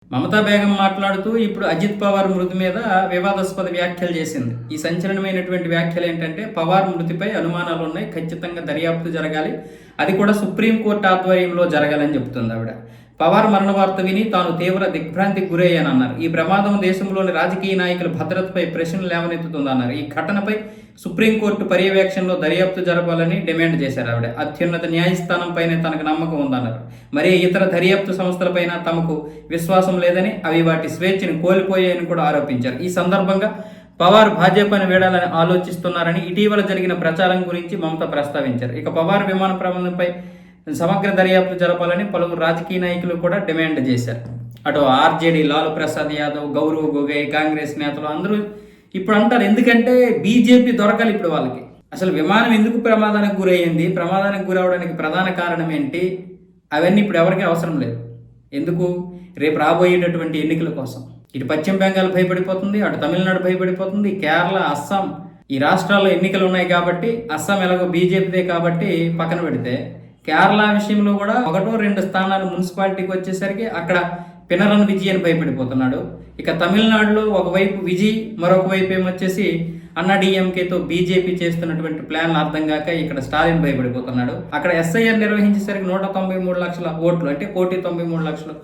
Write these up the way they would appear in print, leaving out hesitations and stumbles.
మమతా బేగం మాట్లాడుతూ ఇప్పుడు అజిత్ పవార్ మృతి మీద వివాదాస్పద వ్యాఖ్యలు చేసింది. ఈ సంచలనమైనటువంటి వ్యాఖ్యలు ఏంటంటే, పవార్ మృతిపై అనుమానాలు ఉన్నాయి, ఖచ్చితంగా దర్యాప్తు జరగాలి, అది కూడా సుప్రీంకోర్టు ఆధ్వర్యంలో జరగాలని చెబుతుంది ఆవిడ. పవార్ మరణ వార్త విని తాను తీవ్ర దిగ్భ్రాంతికి గురయ్యానన్నారు. ఈ ప్రమాదం దేశంలోని రాజకీయ నాయకుల భద్రతపై ప్రశ్నలు లేవనెత్తుతుందన్నారు. ఈ ఘటనపై సుప్రీంకోర్టు పర్యవేక్షణలో దర్యాప్తు జరపాలని డిమాండ్ చేశారు ఆవిడ. అత్యున్నత న్యాయస్థానం పైనే తనకు నమ్మకం ఉందన్నారు. మరి ఇతర దర్యాప్తు సంస్థలపైన తమకు విశ్వాసం లేదని, అవి వాటి స్వేచ్ఛను కోల్పోయాయని కూడా ఆరోపించారు. ఈ సందర్భంగా పవార్ భాజపాను వీడాలని ఆలోచిస్తున్నారని ఇటీవల జరిగిన ప్రచారం గురించి మమత ప్రస్తావించారు. ఇక పవార్ విమాన ప్రమాదంపై సమగ్ర దర్యాప్తు జరపాలని పలువురు రాజకీయ నాయకులు కూడా డిమాండ్ చేశారు. అటు ఆర్జేడీ లాలూ ప్రసాద్ యాదవ్, గౌరవ్ గొగోయ్, కాంగ్రెస్ నేతలు అందరూ ఇప్పుడు అంటారు, ఎందుకంటే బీజేపీ దొరకాలి ఇప్పుడు వాళ్ళకి. అసలు విమానం ఎందుకు ప్రమాదానికి గురయ్యింది, ప్రమాదానికి గురవడానికి ప్రధాన కారణం ఏంటి, అవన్నీ ఇప్పుడు ఎవరికీ అవసరం లేదు. ఎందుకు? రేపు రాబోయేటటువంటి ఎన్నికల కోసం. ఇటు పశ్చిమ బెంగాల్ భయపడిపోతుంది, అటు తమిళనాడు భయపడిపోతుంది, కేరళ, అస్సాం, ఈ రాష్ట్రాల్లో ఎన్నికలు ఉన్నాయి కాబట్టి, అస్సాం ఎలాగో బీజేపీదే కాబట్టి పక్కన పెడితే, కేరళ విషయంలో కూడా 1-2 స్థానాలు మున్సిపాలిటీకి వచ్చేసరికి అక్కడ పినరన్ విజయ్ అని భయపడిపోతున్నాడు. ఇక తమిళనాడులో ఒకవైపు విజయ్, మరొక వైపు ఏమొచ్చేసి అన్నాడీఎంకేతో బీజేపీ చేస్తున్నటువంటి ప్లాన్లు అర్థం కాక ఇక్కడ స్టాలిన్ భయపడిపోతున్నాడు. అక్కడ ఎస్ఐఆర్ నిర్వహించేసరికి 193 లక్షల ఓట్లు, అంటే 1,93 లక్షల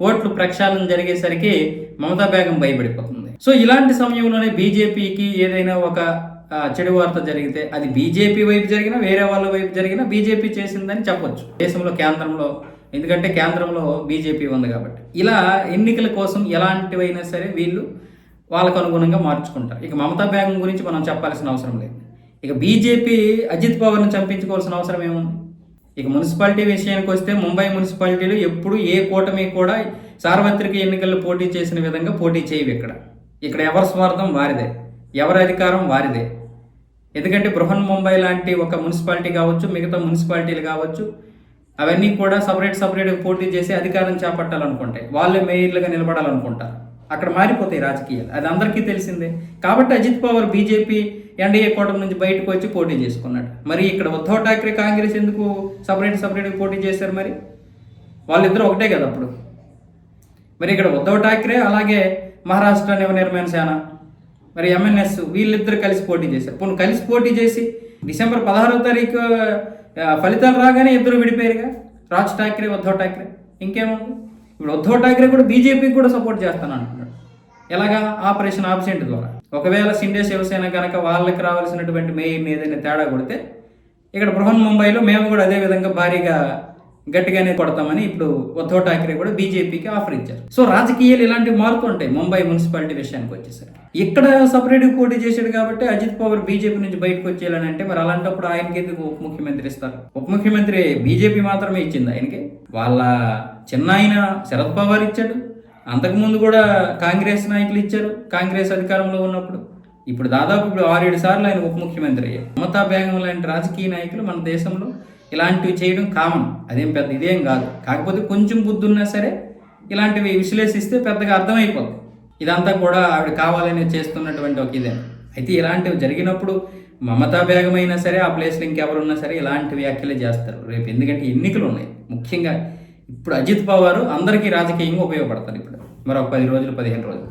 ఓట్లు ప్రక్షాళన జరిగేసరికి మమతా బేగం భయపడిపోతుంది. సో ఇలాంటి సమయంలోనే బీజేపీకి ఏదైనా ఒక చెడు వార్త జరిగితే, అది బీజేపీ వైపు జరిగినా, వేరే వాళ్ళ వైపు జరిగినా బీజేపీ చేసిందని చెప్పొచ్చు దేశంలో, కేంద్రంలో. ఎందుకంటే కేంద్రంలో బీజేపీ ఉంది కాబట్టి. ఇలా ఎన్నికల కోసం ఎలాంటివైనా సరే వీళ్ళు వాళ్ళకు అనుగుణంగా మార్చుకుంటారు. ఇక మమతా బేగం గురించి మనం చెప్పాల్సిన అవసరం లేదు. ఇక బీజేపీ అజిత్ పవార్ను చంపించుకోవాల్సిన అవసరం ఏముంది? ఇక మున్సిపాలిటీ విషయానికి వస్తే, ముంబై మున్సిపాలిటీలు ఎప్పుడు ఏ కూటమి కూడా సార్వత్రిక ఎన్నికల్లో పోటీ చేసిన విధంగా పోటీ చేయవు. ఇక్కడ ఎవరి స్వార్థం వారిదే, ఎవరి అధికారం వారిదే. ఎందుకంటే బృహన్ ముంబై లాంటి ఒక మున్సిపాలిటీ కావచ్చు, మిగతా మున్సిపాలిటీలు కావచ్చు, అవన్నీ కూడా సపరేట్గా పోటీ చేసి అధికారం చేపట్టాలనుకుంటాయి. వాళ్ళే మేయర్లుగా నిలబడాలనుకుంటారు. అక్కడ మారిపోతాయి రాజకీయాలు, అది అందరికీ తెలిసిందే. కాబట్టి అజిత్ పవార్ బీజేపీ ఎన్డీఏ కూటమి నుంచి బయటకు వచ్చి పోటీ చేసుకున్నాడు. మరి ఇక్కడ ఉద్ధవ్ ఠాక్రే, కాంగ్రెస్ ఎందుకు సపరేట్గా పోటీ చేశారు? మరి వాళ్ళిద్దరూ ఒకటే కదా అప్పుడు. మరి ఇక్కడ ఉద్ధవ్ ఠాక్రే, అలాగే మహారాష్ట్ర నవనిర్మాణ సేన, మరి ఎంఎన్ఎస్, వీళ్ళిద్దరు కలిసి పోటీ చేశారు. పోనీ కలిసి పోటీ చేసి డిసెంబర్ 16వ తారీఖు ఫలితాలు రాగానే ఇద్దరు విడిపోయారుగా, రాజ్ ఠాక్రే, ఉద్ధవ్ ఠాక్రే. ఇంకేముంది? ఇప్పుడు ఉద్ధవ్ ఠాక్రే కూడా బీజేపీకి కూడా సపోర్ట్ చేస్తాను అంటున్నాడు. ఎలాగా? ఆపరేషన్ ఆబ్సెంట్ ద్వారా. ఒకవేళ షిండే శివసేన కనుక వాళ్ళకి రావాల్సినటువంటి మేయర్ని ఏదైనా తేడా కొడితే, ఇక్కడ బృహన్ ముంబైలో మేము కూడా అదే విధంగా భారీగా గట్టిగానే కొడతామని ఇప్పుడు ఉద్ధవ్ ఠాక్రే కూడా బీజేపీకి ఆఫర్ ఇచ్చారు. సో రాజకీయాలు ఇలాంటివి మారుతుంటాయి. ముంబై మున్సిపాలిటీ విషయానికి వచ్చేసరికి ఇక్కడ సపరేట్గా పోటీ చేశాడు కాబట్టి అజిత్ పవార్ బీజేపీ నుంచి బయటకు వచ్చేయాలని అంటే, మరి అలాంటప్పుడు ఆయనకి ఎందుకు ఉప ముఖ్యమంత్రి ఇస్తారు? ఉప ముఖ్యమంత్రి బీజేపీ మాత్రమే ఇచ్చింది ఆయనకి. వాళ్ళ చిన్న ఆయన శరద్ పవార్ ఇచ్చాడు, అంతకుముందు కూడా కాంగ్రెస్ నాయకులు ఇచ్చారు కాంగ్రెస్ అధికారంలో ఉన్నప్పుడు. ఇప్పుడు దాదాపు 6-7 సార్లు ఆయన ఉప ముఖ్యమంత్రి అయ్యారు. మమతా బేగం లాంటి రాజకీయ నాయకులు మన దేశంలో ఇలాంటివి చేయడం కామన్, అదేం పెద్ద ఇదేం కాదు. కాకపోతే కొంచెం బుద్ధి ఉన్నా సరే ఇలాంటివి విశ్లేషిస్తే పెద్దగా అర్థమైపోతుంది. ఇదంతా కూడా ఆవిడ కావాలని చేస్తున్నటువంటి ఒక ఇదే. అయితే ఇలాంటివి జరిగినప్పుడు మమతా బేగం అయినా సరే, ఆ ప్లేస్లో ఇంకెవరున్నా సరే ఇలాంటి వ్యాఖ్యలే చేస్తారు రేపు. ఎందుకంటే ఎన్నికలు ఉన్నాయి. ముఖ్యంగా ఇప్పుడు అజిత్ పవార్ అందరికీ రాజకీయంగా ఉపయోగపడతారు ఇప్పుడు మరొక 10 రోజులు, 15 రోజులు.